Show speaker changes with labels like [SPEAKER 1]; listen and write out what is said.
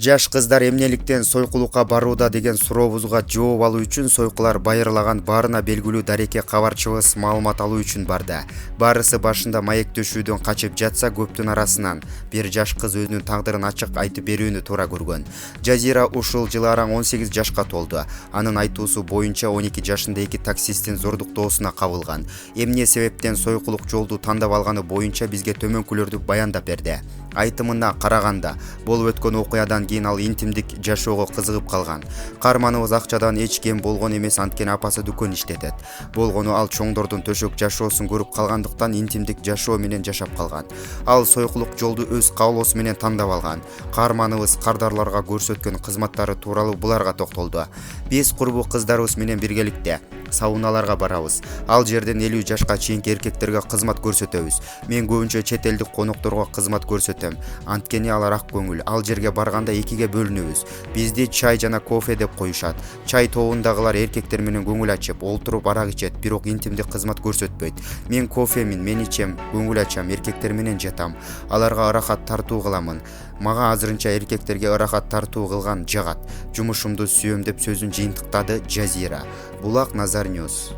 [SPEAKER 1] Жаш кыздар эмнеликтен сойкулукка барууда деген сурообузга жооп алуу үчүн сойкулар байырлаган баарына белгилүү дареке кабарчыбыз маалымат алуу үчүн барды. Баарысы башында маектешүүдөн качып жатса, көптүн арасынан бир жаш кыз өзүнүн тагдырын ачык айтып берүүнү туура көргөн. Жазира ушул жылы араң 18 жашка толду. Анын айтуусу боюнча 12 жашында эки таксисттин зордуктоосуна кабылган. Эмне себептен сойкулук жолду тандап алганы боюнча бизге төмөнкүлөрдү баяндап берди. Айтымына караганда, болуп өткөн окуядан кийин ал интимдик жашоого кызыгып калган. Каарманыбыз акчадан эч кем болгон эмес, анткени апасы дүкөн иштетет. Болгону ал чоңдордун төшөк жашоосун көрүп калгандыктан интимдик жашоо менен жашап калган. Ал сойкулук жолду өз каалоосу менен тандап алган. Каарманыбыз кардарларга көрсөткөн кызматтары тууралуу буларга токтолду. Биз курбу кыздарыбыз менен биргеликте сауналарга барабыз. Ал жерден 50 жашка чейинки эркектерге кызмат көрсөтөбүз. Мен көбүнчө чет элдик конокторго кызмат көрсөтөм. Анткени алар ак көңүл. Ал жерге барганда экиге бөлүнөбүз. Бизди чай жана кофе деп коюшат. Чай тобундагылар эркектер менен көңүл ачып, олтуруп арак ичет, бирок интимдик кызмат көрсөтпөйт. Мен кофемин, мен ичем, көңүл ачам, эркектер менен жатам. Аларга ырахат тартуу кыламын. Мага азырынча эркектерге ырахат тартуу кылган жагат. Жумушумду сүйөм деп сөзүн жыйынтыктады Жазира. Булак Назар Ньюс.